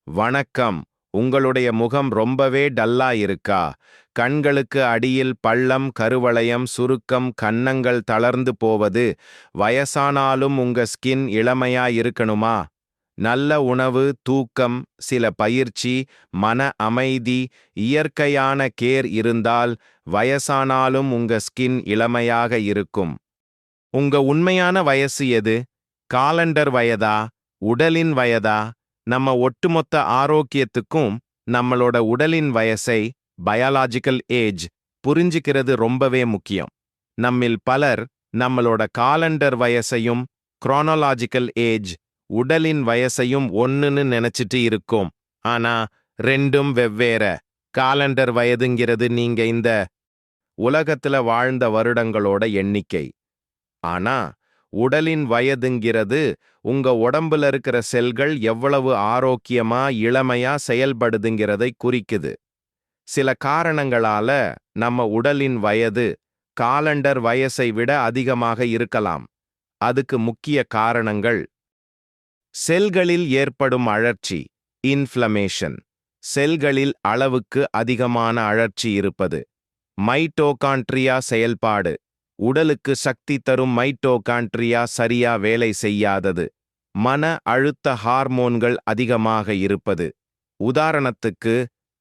வணக்கம். உங்களுடைய முகம் ரொம்பவே டல்லா இருக்கா? கண்களுக்கு அடியில் பள்ளம், கருவளையம், சுருக்கம், கன்னங்கள் தளர்ந்து போவது, வயசானாலும் உங்க ஸ்கின் இளமையா இருக்கணுமா? நல்ல உணவு, தூக்கம், சில பயிற்சி, மன அமைதி, இயற்கையான கேர் இருந்தால் வயசானாலும் உங்க ஸ்கின் இளமையாக இருக்கும். உங்க உண்மையான வயசு எது? காலண்டர் வயதா? உடலின் வயதா? நம்ம ஒட்டுமொத்த ஆரோக்கியத்துக்கும் நம்மளோட உடலின் வயசை பயாலாஜிக்கல் ஏஜ் புரிஞ்சுக்கிறது ரொம்பவே முக்கியம். நம்மில் பலர் நம்மளோட காலண்டர் வயசையும் குரோனாலாஜிக்கல் ஏஜ் உடலின் வயசையும் ஒன்னுன்னு நினைச்சிட்டு இருக்கோம். ஆனா ரெண்டும் வெவ்வேற. காலண்டர் வயதுங்கிறது நீங்க இந்த உலகத்துல வாழ்ந்த வருடங்களோட எண்ணிக்கை. ஆனா உடலின் வயதுங்கிறது உங்க உடம்புல இருக்கிற செல்கள் எவ்வளவு ஆரோக்கியமா இளமையா செயல்படுதுங்கிறதை குறிக்குது. சில காரணங்களால நம்ம உடலின் வயது காலண்டர் வயசை விட அதிகமாக இருக்கலாம். அதுக்கு முக்கிய காரணங்கள்: செல்களில் ஏற்படும் அழற்சி, இன்ஃப்ளமேஷன், செல்களில் அளவுக்கு அதிகமான அழற்சி இருப்பது. மைட்டோகாண்ட்ரியா செயல்பாடு, உடலுக்கு சக்தி தரும் மைட்டோகாண்ட்ரியா சரியா வேலை செய்யாதது. மன அழுத்த ஹார்மோன்கள் அதிகமாக இருப்பது. உதாரணத்துக்கு,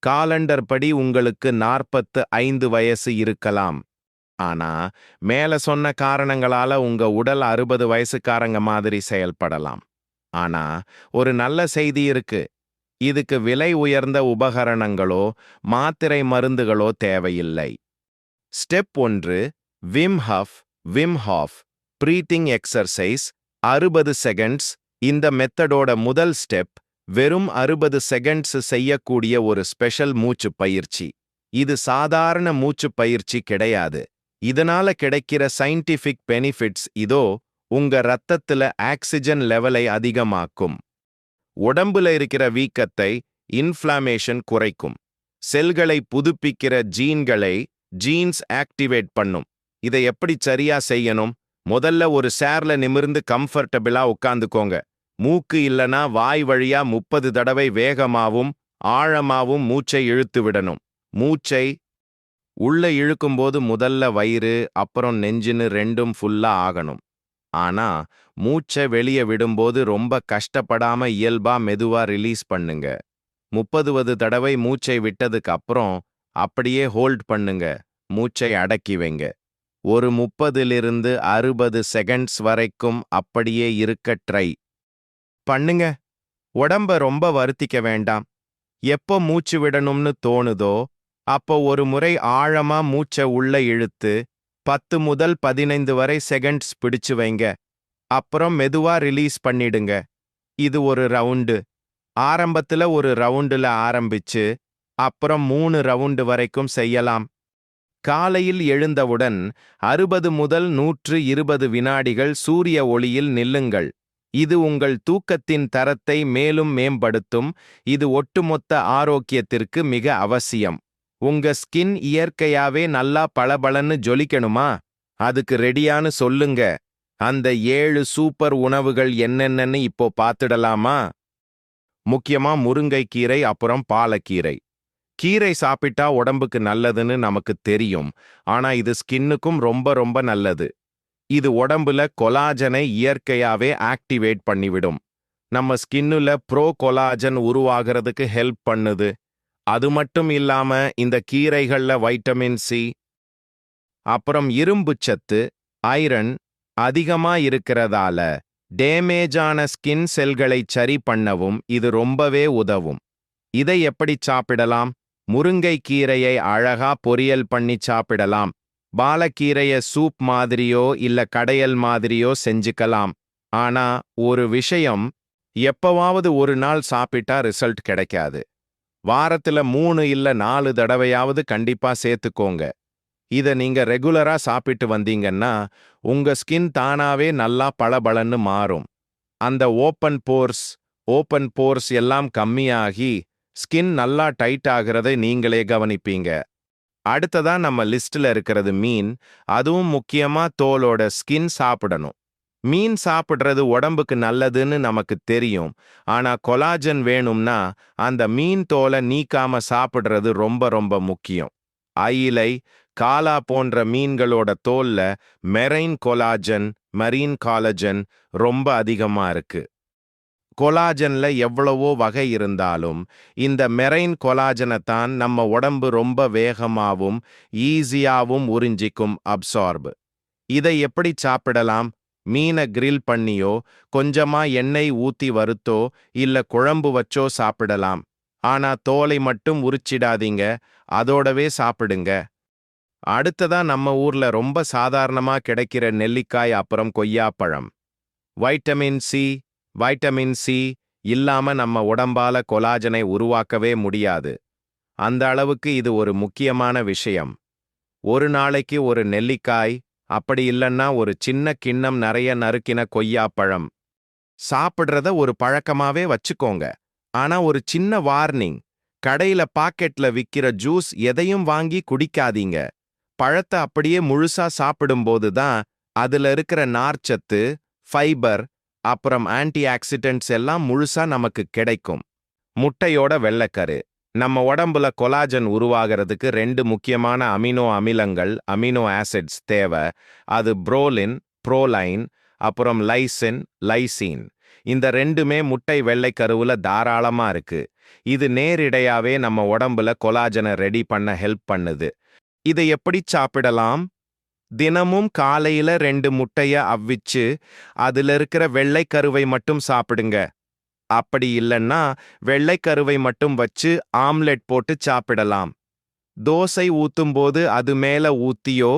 காலண்டர் படி உங்களுக்கு 45 வயசு இருக்கலாம். ஆனா மேல சொன்ன காரணங்களால உங்க உடல் 60 வயசுக்காரங்க மாதிரி செயல்படலாம். ஆனா ஒரு நல்ல செய்தி இருக்கு. இதுக்கு விலை உயர்ந்த உபகரணங்களோ மாத்திரை மருந்துகளோ தேவையில்லை. Step 1: Vim half breathing exercise 60 seconds. இந்த மெத்தடோட முதல் ஸ்டெப் வெறும் 60 செகண்ட்ஸ் செய்யக்கூடிய ஒரு ஸ்பெஷல் மூச்சு பயிற்சி. இது சாதாரண மூச்சு பயிற்சி கிடையாது. இதனால கிடைக்கிற சயின்டிஃபிக் பெனிஃபிட்ஸ் இதோ. உங்க ரத்தத்துல ஆக்சிஜன் லெவலை அதிகமாக்கும். உடம்புல இருக்கிற வீக்கத்தை, இன்ஃப்ளமேஷன் குறைக்கும். செல்களை புதுப்பிக்கிற ஜீன்ஸ் ஆக்டிவேட் பண்ணும். இதை எப்படி சரியா செய்யணும்? முதல்ல ஒரு சேர்ல நிமிர்ந்து கம்ஃபர்டபிளா உட்காந்துக்கோங்க. மூக்கு இல்லனா வாய் வழியா 30 தடவை வேகமாவும் ஆழமாவும் மூச்சை இழுத்து விடணும். மூச்சை உள்ள இழுக்கும்போது முதல்ல வயிறு அப்புறம் நெஞ்சுன்னு ரெண்டும் ஃபுல்லா ஆகணும். ஆனா மூச்சை வெளியே விடும்போது ரொம்ப கஷ்டப்படாம இயல்பா மெதுவா ரிலீஸ் பண்ணுங்க. 30 தடவை மூச்சை விட்டதுக்கு அப்புறம் அப்படியே ஹோல்ட் பண்ணுங்க. மூச்சை அடக்கி வைங்க. ஒரு 30 60 செகண்ட்ஸ் வரைக்கும் அப்படியே இருக்க ட்ரை பண்ணுங்க. உடம்ப ரொம்ப வருத்திக்க வேண்டாம். எப்போ மூச்சு விடணும்னு தோணுதோ அப்போ ஒரு முறை ஆழமா மூச்சை உள்ள இழுத்து 10 முதல் 15 வரை செகண்ட்ஸ் பிடிச்சு வைங்க. அப்புறம் மெதுவா ரிலீஸ் பண்ணிடுங்க. இது ஒரு ரவுண்டு. ஆரம்பத்துல ஒரு ரவுண்டுல ஆரம்பிச்சு அப்புறம் 3 ரவுண்டு வரைக்கும் செய்யலாம். காலையில் எழுந்தவுடன் 60 முதல் 120 வினாடிகள் சூரிய ஒளியில் நில்லுங்கள். இது உங்கள் தூக்கத்தின் தரத்தை மேலும் மேம்படுத்தும். இது ஒட்டுமொத்த ஆரோக்கியத்திற்கு மிக அவசியம். உங்க ஸ்கின் இயற்கையாவே நல்லா பளபளன்னு ஜொலிக்கணுமா? அதுக்கு ரெடியான்னு சொல்லுங்க. அந்த 7 சூப்பர் உணவுகள் என்னென்னன்னு இப்போ பார்த்துடலாமா? முக்கியமா முருங்கைக்கீரை, அப்புறம் பாலக்கீரை. கீரை சாப்பிட்டா உடம்புக்கு நல்லதுன்னு நமக்கு தெரியும். ஆனா இது ஸ்கின்னுக்கும் ரொம்ப ரொம்ப நல்லது. இது உடம்புல கொலாஜனை இயற்கையாவே ஆக்டிவேட் பண்ணிவிடும். நம்ம ஸ்கின்னுல ப்ரோ கொலாஜன் உருவாகிறதுக்கு ஹெல்ப் பண்ணுது. அது மட்டும் இல்லாம இந்த கீரைகள்ல வைட்டமின் சி அப்புறம் இரும்புச்சத்து, ஐரன் அதிகமா இருக்கிறதால டேமேஜான ஸ்கின் செல்களை சரி பண்ணவும் இது ரொம்பவே உதவும். இதை எப்படி சாப்பிடலாம்? முருங்கை கீரையை அழகா பொரியல் பண்ணி சாப்பிடலாம். பாலக்கீரைய சூப் மாதிரியோ இல்ல கடையல் மாதிரியோ செஞ்சுக்கலாம். ஆனா ஒரு விஷயம், எப்பவாவது ஒரு நாள் சாப்பிட்டா ரிசல்ட் கிடைக்காது. வாரத்துல 3 இல்ல 4 தடவையாவது கண்டிப்பா சேர்த்துக்கோங்க. இத நீங்க ரெகுலரா சாப்பிட்டு வந்தீங்கன்னா உங்க ஸ்கின் தானாவே நல்லா பளபளன்னு மாறும். அந்த ஓப்பன் போர்ஸ் எல்லாம் கம்மியாகி ஸ்கின் நல்லா டைட் ஆகிறதை நீங்களே கவனிப்பீங்க. அடுத்ததான் நம்ம லிஸ்ட்ல இருக்கிறது மீன். அதுவும் முக்கியமா தோலோட ஸ்கின் சாப்பிடணும். மீன் சாப்பிடுறது உடம்புக்கு நல்லதுன்னு நமக்கு தெரியும். ஆனா கொலாஜன் வேணும்னா அந்த மீன் தோலை நீக்காம சாப்பிடுறது ரொம்ப ரொம்ப முக்கியம். அயிலை, காலா போன்ற மீன்களோட தோல்ல மெரைன் கொலாஜன், மரீன் காலஜன் ரொம்ப அதிகமா இருக்கு. கொலாஜன்ல எவ்வளவோ வகை இருந்தாலும் இந்த மெரைன் கொலாஜனை தான் நம்ம உடம்பு ரொம்ப வேகமாவும் ஈஸியாவும் உறிஞ்சிக்கும் அப்சார்ப். இதை எப்படி சாப்பிடலாம்? மீனை கிரில் பண்ணியோ கொஞ்சமா எண்ணெய் ஊத்தி வறுத்தோ இல்ல குழம்பு வச்சோ சாப்பிடலாம். ஆனா தோலை மட்டும் உரிச்சிடாதீங்க, அதோடவே சாப்பிடுங்க. அடுத்ததா நம்ம ஊர்ல ரொம்ப சாதாரணமா கிடைக்கிற நெல்லிக்காய் அப்புறம் கொய்யாப்பழம். வைட்டமின் சி வைட்டமின் சி இல்லாம நம்ம உடம்பால கொலாஜனை உருவாக்கவே முடியாது. அந்த அளவுக்கு இது ஒரு முக்கியமான விஷயம். ஒரு நாளைக்கு ஒரு நெல்லிக்காய், அப்படி இல்லன்னா ஒரு சின்ன கிண்ணம் நிறைய நறுக்கின கொய்யாப்பழம் சாப்பிடுறத ஒரு பழக்கமாவே வச்சுக்கோங்க. ஆனா ஒரு சின்ன வார்னிங், கடையில பாக்கெட்ல விக்கிற ஜூஸ் எதையும் வாங்கி குடிக்காதீங்க. பழத்தை அப்படியே முழுசா சாப்பிடும்போது தான் அதுல இருக்கிற நார்ச்சத்து, ஃபைபர் அப்புறம் ஆன்டி ஆக்சிடென்ட்ஸ் எல்லாம் முழுசா நமக்கு கிடைக்கும். முட்டையோட வெள்ளைக்கரு. நம்ம உடம்புல கொலாஜன் உருவாகிறதுக்கு 2 முக்கியமான அமினோ அமிலங்கள், அமினோ ஆசிட்ஸ் தேவை. அது புரோலின், புரோலைன், அப்புறம் லைசின், லைசீன். இந்த 2மே முட்டை வெள்ளைக்கருவுல தாராளமா இருக்கு. இது நேரிடையாவே நம்ம உடம்புல கொலாஜனை ரெடி பண்ண ஹெல்ப் பண்ணுது. இதை எப்படி சாப்பிடலாம்? தினமும் காலையில 2 முட்டைய அவ்விச்சு அதுல இருக்கிற வெள்ளைக்கருவை மட்டும் சாப்பிடுங்க. அப்படி இல்லன்னா வெள்ளைக்கருவை மட்டும் வச்சு ஆம்லெட் போட்டு சாப்பிடலாம். தோசை ஊத்தும்போது அது மேல ஊத்தியோ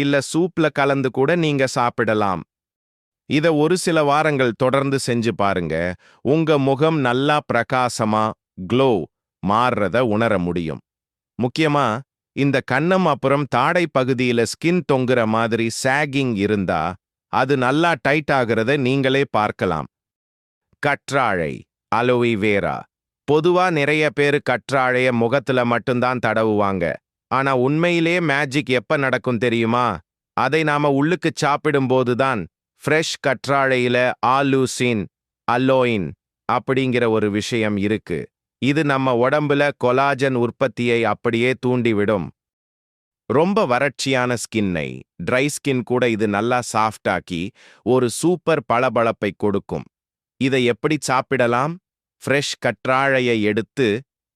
இல்ல சூப்ல கலந்து கூட நீங்க சாப்பிடலாம். இத ஒரு சில வாரங்கள் தொடர்ந்து செஞ்சு பாருங்க. உங்க முகம் நல்லா பிரகாசமா க்ளோ மாறுறத உணர முடியும். முக்கியமா இந்த கன்னம் அப்புறம் தாடை பகுதியில ஸ்கின் தொங்குற மாதிரி சாகிங் இருந்தா அது நல்லா டைட் ஆகிறத நீங்களே பார்க்கலாம். கற்றாழை, அலோவேரா. பொதுவா நிறைய பேரு கற்றாழைய முகத்துல மட்டும்தான் தடவுவாங்க. ஆனா உண்மையிலே மேஜிக் எப்ப நடக்கும் தெரியுமா? அதை நாம உள்ளுக்கு சாப்பிடும்போது தான். ஃப்ரெஷ் கற்றாழையில ஆலூசின், அல்லோயின் அப்படிங்கிற ஒரு விஷயம் இருக்கு. இது நம்ம உடம்புல கொலாஜன் உற்பத்தியை அப்படியே தூண்டிவிடும். ரொம்ப வறட்சியான ஸ்கின்னை, ட்ரை ஸ்கின் கூட இது நல்லா சாஃப்டாக்கி ஒரு சூப்பர் பளபளப்பை கொடுக்கும். இதை எப்படி சாப்பிடலாம்? ஃப்ரெஷ் கற்றாழையை எடுத்து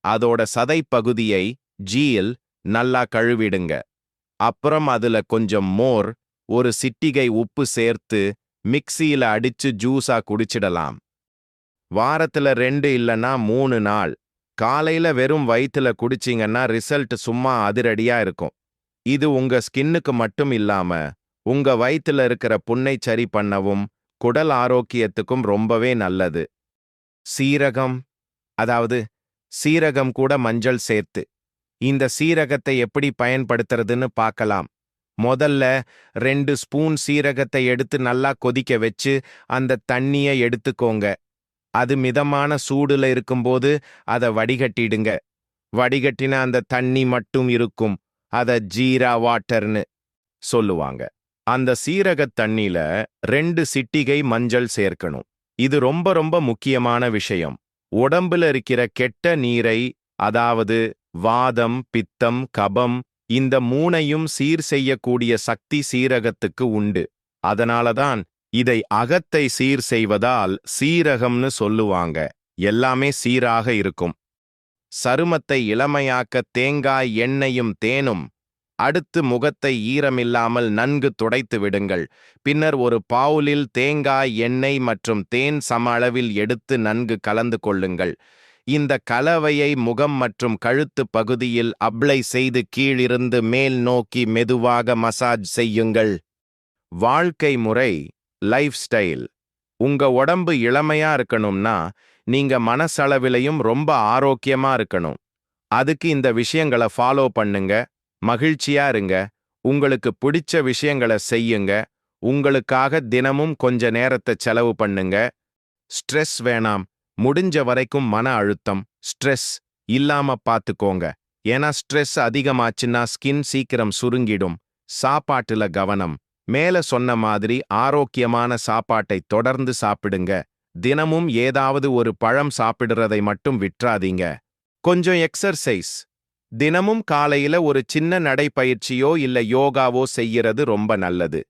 அதோட சதை பகுதியை ஜீயில் நல்லா கழுவிடுங்க. அப்புறம் அதுல கொஞ்சம் மோர், ஒரு சிட்டிகை உப்பு சேர்த்து மிக்ஸியில அடிச்சு ஜூஸா குடிச்சிடலாம். வாரத்துல 2 இல்லனா 3 நாள் காலையில வெறும் வயித்துல குடிச்சிங்கன்னா ரிசல்ட் சும்மா அதிரடியா இருக்கும். இது உங்க ஸ்கின்னுக்கு மட்டும் இல்லாம உங்க வயித்துல இருக்கிற புண்ணை சரி பண்ணவும் குடல் ஆரோக்கியத்துக்கும் ரொம்பவே நல்லது. சீரகம், அதாவது சீரகம் கூட மஞ்சள் சேர்த்து. இந்த சீரகத்தை எப்படி பயன்படுத்துறதுன்னு பார்க்கலாம். முதல்ல 2 ஸ்பூன் சீரகத்தை எடுத்து நல்லா கொதிக்க வச்சு அந்த தண்ணிய எடுத்துக்கோங்க. அது மிதமான சூடுல இருக்கும்போது அதை வடிகட்டிடுங்க. வடிகட்டின அந்த தண்ணி மட்டும் இருக்கும். அத ஜீரா வாட்டர்னு சொல்லுவாங்க. அந்த சீரகத் தண்ணில 2 சிட்டிகை மஞ்சள் சேர்க்கணும். இது ரொம்ப ரொம்ப முக்கியமான விஷயம். உடம்புல இருக்கிற கெட்ட நீரை, அதாவது வாதம், பித்தம், கபம், இந்த 3ஐயும் சீர் செய்யக்கூடிய சக்தி சீரகத்துக்கு உண்டு. அதனாலதான் இதை அகத்தை சீர் செய்வதால் சீரகம்னு சொல்லுவாங்க. எல்லாமே சீராக இருக்கும். சருமத்தை இளமையாக்க தேங்காய் எண்ணெயும் தேனும். அடுத்து முகத்தை ஈரமில்லாமல் நன்கு துடைத்து விடுங்கள். பின்னர் ஒரு பவுலில் தேங்காய் எண்ணெய் மற்றும் தேன் சம அளவில் எடுத்து நன்கு கலந்து கொள்ளுங்கள். இந்த கலவையை முகம் மற்றும் கழுத்து பகுதியில் அப்ளை செய்து கீழிருந்து மேல் நோக்கி மெதுவாக மசாஜ் செய்யுங்கள். வாழ்க்கை முறை, லைஃப் ஸ்டைல். உங்க உடம்பு இளமையா இருக்கணும்னா நீங்க மனசளவிலையும் ரொம்ப ஆரோக்கியமா இருக்கணும். அதுக்கு இந்த விஷயங்களை ஃபாலோ பண்ணுங்க. மகிழ்ச்சியா இருங்க. உங்களுக்கு பிடிச்ச விஷயங்களை செய்யுங்க. உங்களுக்காக தினமும் கொஞ்ச நேரத்தை செலவு பண்ணுங்க. ஸ்ட்ரெஸ் வேணாம். முடிஞ்ச வரைக்கும் மன அழுத்தம், ஸ்ட்ரெஸ் இல்லாம பார்த்துக்கோங்க. ஏன்னா ஸ்ட்ரெஸ் அதிகமாச்சுன்னா ஸ்கின் சீக்கிரம் சுருங்கிடும். சாப்பாட்டுல கவனம். மேல சொன்ன மாதிரி ஆரோக்கியமான சாப்பாட்டை தொடர்ந்து சாப்பிடுங்க. தினமும் ஏதாவது ஒரு பழம் சாப்பிடுறதை மட்டும் விட்றாதீங்க. கொஞ்சம் எக்ஸர்சைஸ். தினமும் காலையில ஒரு சின்ன நடைப்பயிற்சியோ இல்ல யோகாவோ செய்யறது ரொம்ப நல்லது.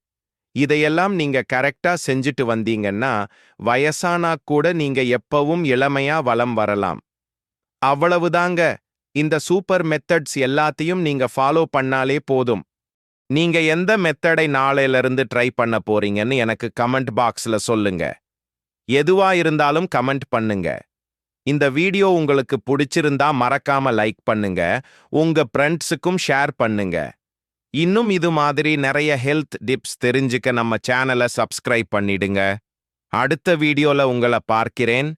இதையெல்லாம் நீங்க கரெக்டா செஞ்சுட்டு வந்தீங்கன்னா, வயசானா கூட நீங்க எப்பவும் இளமையா வலம் வரலாம். அவ்வளவுதாங்க. இந்த சூப்பர் மெத்தட்ஸ் எல்லாத்தையும் நீங்க ஃபாலோ பண்ணாலே போதும். நீங்க எந்த மெத்தடை நாளையிலிருந்து ட்ரை பண்ண போறீங்கன்னு எனக்கு கமெண்ட் பாக்ஸ்ல சொல்லுங்க. எதுவா இருந்தாலும் கமெண்ட் பண்ணுங்க. இந்த வீடியோ உங்களுக்கு பிடிச்சிருந்தா மறக்காம லைக் பண்ணுங்க. உங்க ஃப்ரெண்ட்ஸுக்கும் ஷேர் பண்ணுங்க. இன்னும் இது மாதிரி நிறைய ஹெல்த் டிப்ஸ் தெரிஞ்சுக்க நம்ம சேனலை சப்ஸ்கிரைப் பண்ணிடுங்க. அடுத்த வீடியோல உங்களை பார்க்கிறேன்.